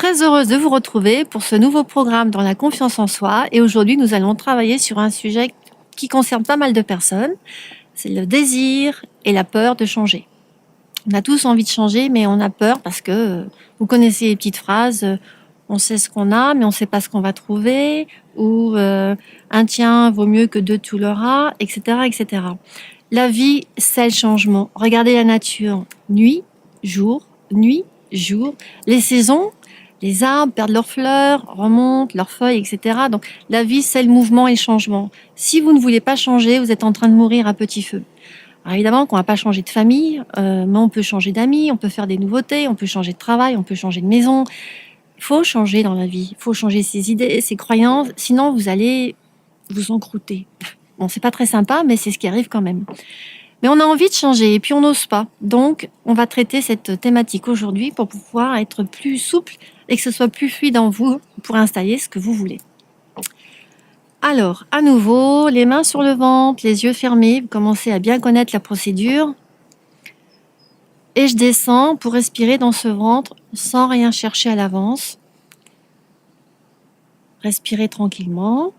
très heureuse de vous retrouver pour ce nouveau programme dans la confiance en soi. Et aujourd'hui, nous allons travailler sur un sujet qui concerne pas mal de personnes. C'est le désir et la peur de changer. On a tous envie de changer, mais on a peur parce que vous connaissez les petites phrases. On sait ce qu'on a, mais on ne sait pas ce qu'on va trouver. Ou un tien vaut mieux que deux tu l'auras, etc., etc. La vie, c'est le changement. Regardez la nature. Nuit, jour, nuit, jour. Les saisons, les arbres perdent leurs fleurs, remontent leurs feuilles, etc. Donc la vie, c'est le mouvement et le changement. Si vous ne voulez pas changer, vous êtes en train de mourir à petit feu. Alors évidemment qu'on ne va pas changer de famille, mais on peut changer d'amis, on peut faire des nouveautés, on peut changer de travail, on peut changer de maison. Il faut changer dans la vie, il faut changer ses idées, ses croyances, sinon vous allez vous encrouter. Bon, c'est pas très sympa, mais c'est ce qui arrive quand même. Mais on a envie de changer et puis on n'ose pas. Donc, on va traiter cette thématique aujourd'hui pour pouvoir être plus souple et que ce soit plus fluide en vous pour installer ce que vous voulez. Alors, à nouveau, les mains sur le ventre, les yeux fermés, vous commencez à bien connaître la procédure. Et je descends pour respirer dans ce ventre sans rien chercher à l'avance. Respirez tranquillement.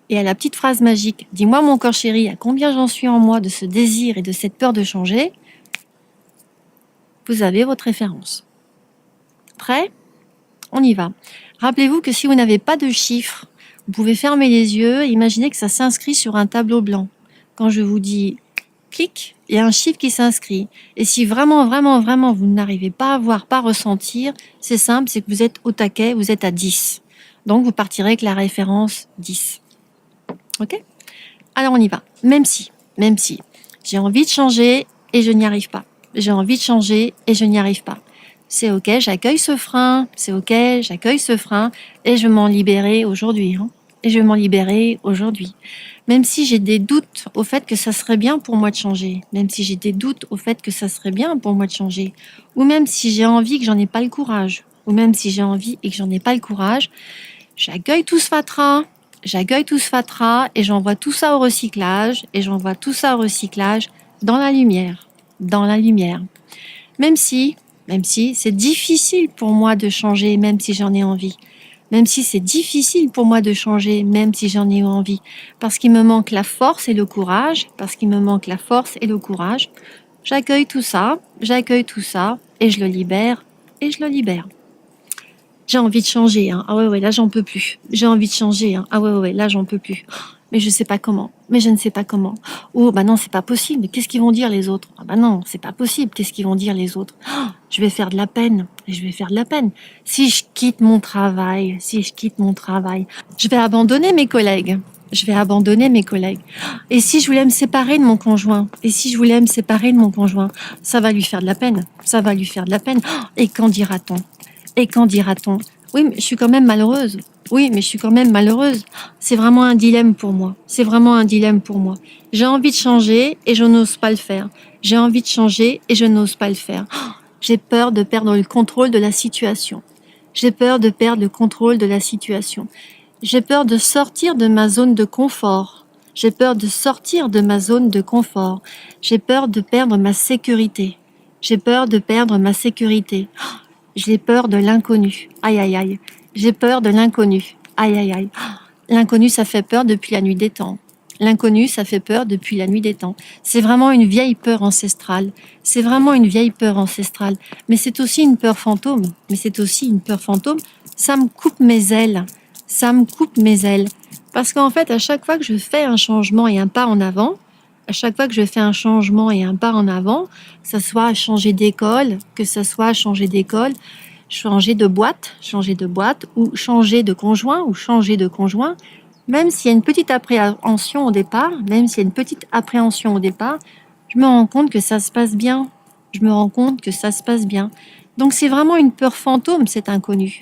Et à la petite phrase magique, dis-moi mon corps chéri, à combien j'en suis en moi de ce désir et de cette peur de changer, vous avez votre référence. Prêt ? On y va. Rappelez-vous que si vous n'avez pas de chiffres, vous pouvez fermer les yeux et imaginer que ça s'inscrit sur un tableau blanc. Quand je vous dis clic, il y a un chiffre qui s'inscrit. Et si vraiment, vous n'arrivez pas à voir, pas à ressentir, c'est simple, c'est que vous êtes au taquet, vous êtes à 10. Donc vous partirez avec la référence 10. Ok ? Alors on y va. Même si j'ai envie de changer et je n'y arrive pas. J'ai envie de changer et je n'y arrive pas. C'est ok, j'accueille ce frein. C'est ok, j'accueille ce frein et je vais m'en libérer aujourd'hui. Et je vais m'en libérer aujourd'hui. Même si j'ai des doutes au fait que ça serait bien pour moi de changer. Même si j'ai des doutes au fait que ça serait bien pour moi de changer. Ou même si j'ai envie que j'en ai pas le courage. Ou même si j'ai envie et que j'en ai pas le courage. J'accueille tout ce fatras. J'accueille tout ce fatras et j'envoie tout ça au recyclage. Et j'envoie tout ça au recyclage dans la lumière. Dans la lumière. Même si c'est difficile pour moi de changer, même si j'en ai envie. Même si c'est difficile pour moi de changer, même si j'en ai envie. Parce qu'il me manque la force et le courage. Parce qu'il me manque la force et le courage. J'accueille tout ça et je le libère et je le libère. J'ai envie de changer, hein. Ah ouais, là j'en peux plus. J'ai envie de changer, hein. Ah ouais, là j'en peux plus. Mais je sais pas comment. Mais je ne sais pas comment. Oh, bah non, c'est pas possible. Mais qu'est-ce qu'ils vont dire les autres? Ah bah non, c'est pas possible. Qu'est-ce qu'ils vont dire les autres? Oh, je vais faire de la peine. Je vais faire de la peine. Si je quitte mon travail, je vais abandonner mes collègues. Je vais abandonner mes collègues. Et si je voulais me séparer de mon conjoint? Ça va lui faire de la peine. Ça va lui faire de la peine. Oh, et qu'en dira-t-on? Et qu'en dira-t-on? Oui, mais je suis quand même malheureuse. C'est vraiment un dilemme pour moi. J'ai envie de changer et je n'ose pas le faire. J'ai peur de perdre le contrôle de la situation. J'ai peur de sortir de ma zone de confort. J'ai peur de perdre ma sécurité. J'ai peur de l'inconnu. Aïe, aïe, aïe. J'ai peur de l'inconnu. Aïe, aïe, aïe. L'inconnu, ça fait peur depuis la nuit des temps. C'est vraiment une vieille peur ancestrale. Mais c'est aussi une peur fantôme. Ça me coupe mes ailes. Parce qu'en fait, à chaque fois que je fais un changement et un pas en avant, que ça soit changer d'école, changer de boîte, ou changer de conjoint, même s'il y a une petite appréhension au départ, je me rends compte que ça se passe bien. Donc c'est vraiment une peur fantôme, cet inconnu.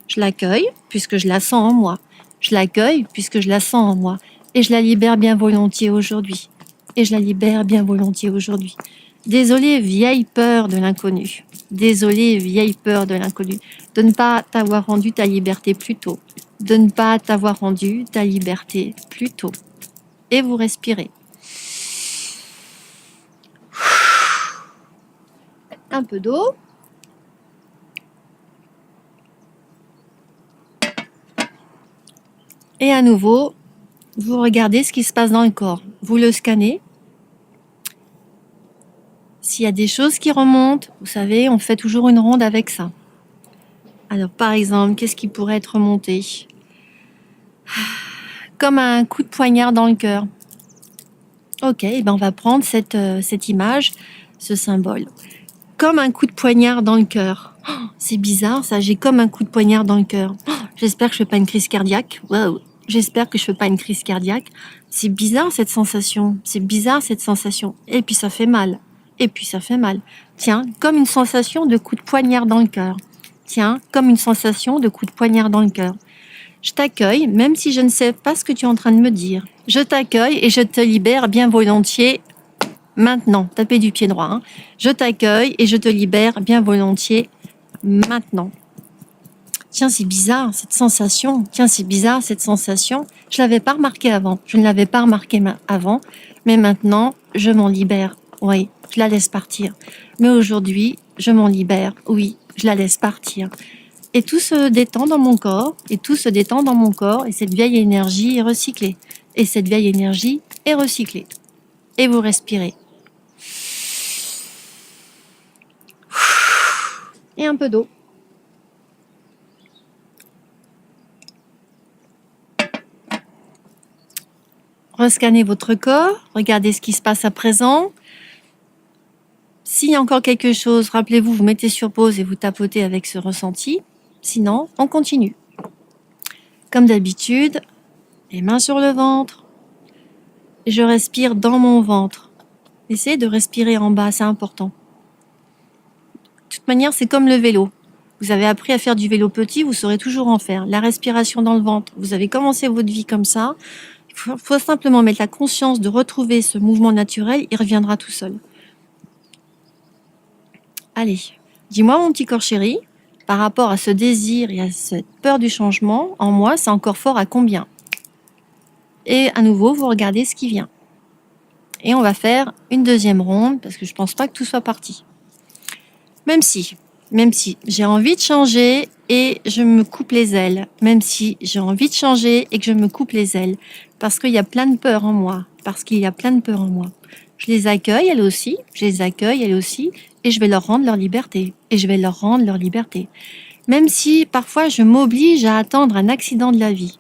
Je l'accueille puisque je la sens en moi. Et je la libère bien volontiers aujourd'hui. Désolée, vieille peur de l'inconnu. De ne pas t'avoir rendu ta liberté plus tôt. Et vous respirez. Un peu d'eau. Et à nouveau, vous regardez ce qui se passe dans le corps. Vous le scannez. S'il y a des choses qui remontent, vous savez, on fait toujours une ronde avec ça. Alors, par exemple, qu'est-ce qui pourrait être remonté? Comme un coup de poignard dans le cœur. Ok, ben on va prendre cette image, ce symbole. Comme un coup de poignard dans le cœur. Oh, c'est bizarre ça, j'ai comme un coup de poignard dans le cœur. Oh, j'espère que je ne fais pas une crise cardiaque. Wow. J'espère que je ne fais pas une crise cardiaque. C'est bizarre cette sensation. C'est bizarre cette sensation. Et puis ça fait mal. Et puis ça fait mal. Tiens, comme une sensation de coup de poignard dans le cœur. Tiens, comme une sensation de coup de poignard dans le cœur. Je t'accueille, même si je ne sais pas ce que tu es en train de me dire. Je t'accueille et je te libère bien volontiers maintenant. Tapez du pied droit. Hein. Je t'accueille et je te libère bien volontiers maintenant. Tiens, c'est bizarre cette sensation. Tiens, c'est bizarre cette sensation. Je ne l'avais pas remarqué avant. Je ne l'avais pas remarqué avant. Mais maintenant, je m'en libère. Oui, je la laisse partir. Mais aujourd'hui, je m'en libère. Oui, je la laisse partir. Et tout se détend dans mon corps, et tout se détend dans mon corps, et cette vieille énergie est recyclée. Et cette vieille énergie est recyclée. Et vous respirez. Et un peu d'eau. Rescannez votre corps, regardez ce qui se passe à présent. S'il y a encore quelque chose, rappelez-vous, vous mettez sur pause et vous tapotez avec ce ressenti. Sinon, on continue. Comme d'habitude, les mains sur le ventre. Et je respire dans mon ventre. Essayez de respirer en bas, c'est important. De toute manière, c'est comme le vélo. Vous avez appris à faire du vélo petit, vous saurez toujours en faire. La respiration dans le ventre, vous avez commencé votre vie comme ça. Il faut simplement mettre la conscience de retrouver ce mouvement naturel, il reviendra tout seul. Allez, dis-moi mon petit corps chéri, par rapport à ce désir et à cette peur du changement, en moi, c'est encore fort à combien? Et à nouveau, vous regardez ce qui vient. Et on va faire une deuxième ronde, parce que je pense pas que tout soit parti. Même si j'ai envie de changer et je me coupe les ailes, même si j'ai envie de changer et que je me coupe les ailes, parce qu'il y a plein de peurs en moi, Je les accueille, elles aussi, et je vais leur rendre leur liberté, Même si parfois je m'oblige à attendre un accident de la vie,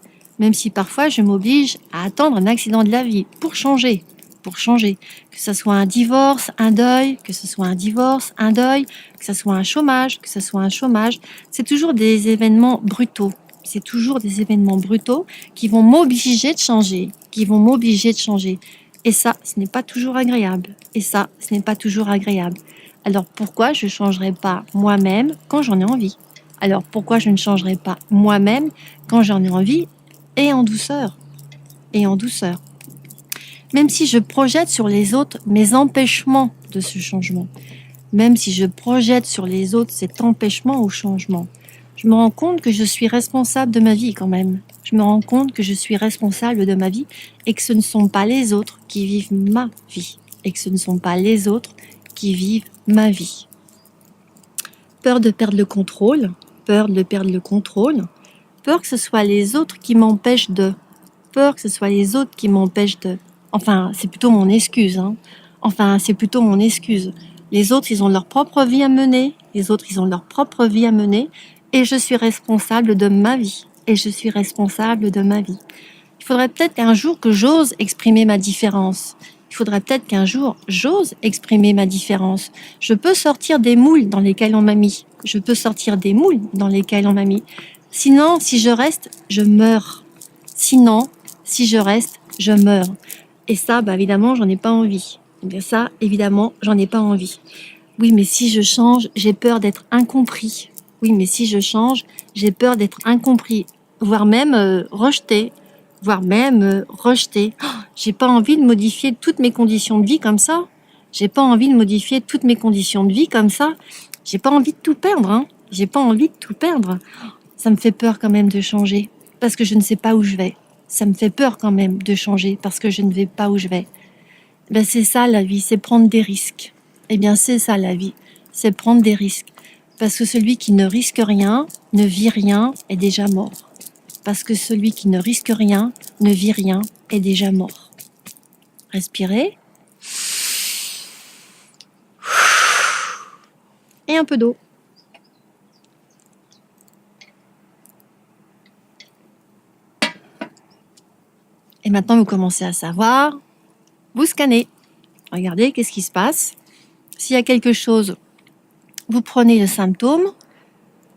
pour changer, que ce soit un divorce, un deuil, que ce soit un chômage, c'est toujours des événements brutaux. Qui vont m'obliger de changer, Et ça, ce n'est pas toujours agréable. Alors pourquoi je ne changerai pas moi-même quand j'en ai envie? Alors pourquoi je ne changerai pas moi-même quand j'en ai envie et en douceur? Même si je projette sur les autres mes empêchements de ce changement, même si je projette sur les autres cet empêchement au changement, je me rends compte que je suis responsable de ma vie quand même. Et que ce ne sont pas les autres qui vivent ma vie. Peur de perdre le contrôle, peur que ce soit les autres qui m'empêchent de. Enfin, c'est plutôt mon excuse. Les autres, ils ont leur propre vie à mener. Et je suis responsable de ma vie. Il faudrait peut-être qu'un jour que j'ose exprimer ma différence. Je peux sortir des moules dans lesquels on m'a mis. Sinon, si je reste, je meurs. Et ça, évidemment, j'en ai pas envie. Oui, mais si je change, j'ai peur d'être incompris. Voire même rejeté. Oh, j'ai pas envie de modifier toutes mes conditions de vie comme ça. J'ai pas envie de tout perdre. Ça me fait peur quand même de changer parce que je ne sais pas où je vais. C'est ça la vie, c'est prendre des risques. C'est ça la vie, c'est prendre des risques. Parce que celui qui ne risque rien, ne vit rien, est déjà mort. Parce que celui qui ne risque rien, ne vit rien, est déjà mort. Respirez. Et un peu d'eau. Et maintenant, vous commencez à savoir, vous scannez. Regardez, qu'est-ce qui se passe. S'il y a quelque chose, vous prenez le symptôme,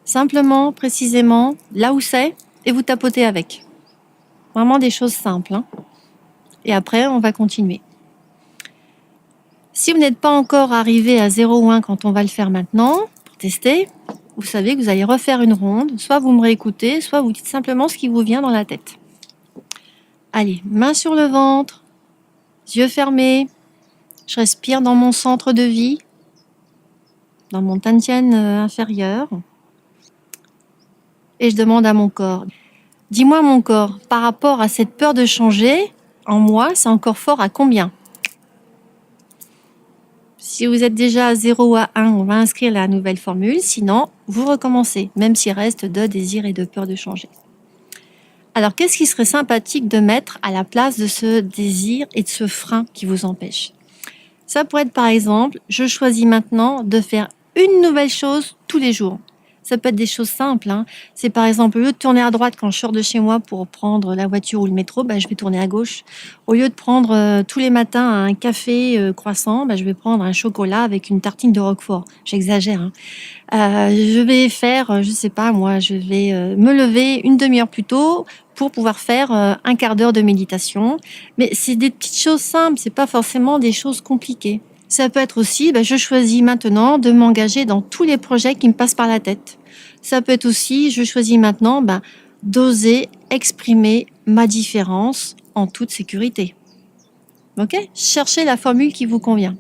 simplement, précisément, là où c'est, et vous tapotez avec. Vraiment des choses simples. Hein. Et après, on va continuer. Si vous n'êtes pas encore arrivé à 0 ou 1 quand on va le faire maintenant, pour tester, vous savez que vous allez refaire une ronde. Soit vous me réécoutez, soit vous dites simplement ce qui vous vient dans la tête. Allez, main sur le ventre, yeux fermés. Je respire dans mon centre de vie, dans mon Tantien inférieur. Et je demande à mon corps, dis-moi mon corps, par rapport à cette peur de changer, en moi, c'est encore fort à combien? Si vous êtes déjà à 0 ou à 1, on va inscrire la nouvelle formule. Sinon, vous recommencez, même s'il reste de désir et de peur de changer. Alors, qu'est-ce qui serait sympathique de mettre à la place de ce désir et de ce frein qui vous empêche? Ça pourrait être par exemple, je choisis maintenant de faire une nouvelle chose tous les jours. Ça peut être des choses simples. Hein. C'est par exemple, au lieu de tourner à droite quand je sors de chez moi pour prendre la voiture ou le métro, je vais tourner à gauche. Au lieu de prendre tous les matins un café croissant, je vais prendre un chocolat avec une tartine de roquefort. J'exagère. Hein. Je vais faire, je sais pas moi, je vais me lever une demi-heure plus tôt pour pouvoir faire un quart d'heure de méditation. Mais c'est des petites choses simples, c'est pas forcément des choses compliquées. Ça peut être aussi, je choisis maintenant de m'engager dans tous les projets qui me passent par la tête. Ça peut être aussi, je choisis maintenant d'oser exprimer ma différence en toute sécurité. Ok ? Cherchez la formule qui vous convient.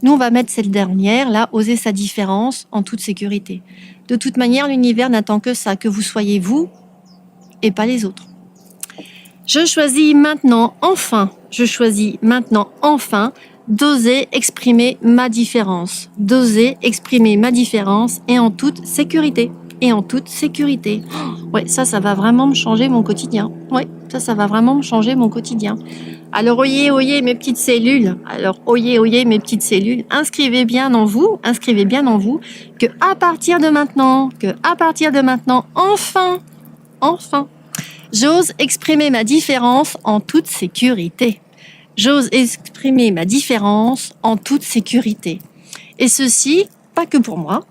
Nous, on va mettre cette dernière, là, oser sa différence en toute sécurité. De toute manière, l'univers n'attend que ça, que vous soyez vous et pas les autres. Je choisis maintenant, enfin, d'oser exprimer ma différence. D'oser exprimer ma différence et en toute sécurité. Ouais, ça va vraiment me changer mon quotidien. Ouais, ça va vraiment me changer mon quotidien. Alors, oyez, mes petites cellules. Inscrivez bien en vous que à partir de maintenant, enfin, j'ose exprimer ma différence en toute sécurité. J'ose exprimer ma différence en toute sécurité. Et ceci, pas que pour moi,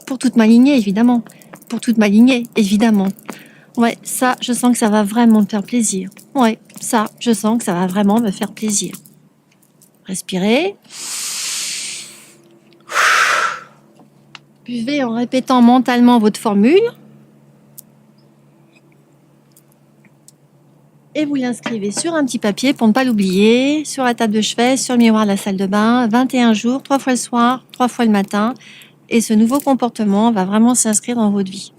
pour toute ma lignée, évidemment. Ouais, ça, je sens que ça va vraiment me faire plaisir. Respirez. Buvez en répétant mentalement votre formule. Et vous l'inscrivez sur un petit papier pour ne pas l'oublier, sur la table de chevet, sur le miroir de la salle de bain, 21 jours, 3 fois le soir, 3 fois le matin. Et ce nouveau comportement va vraiment s'inscrire dans votre vie.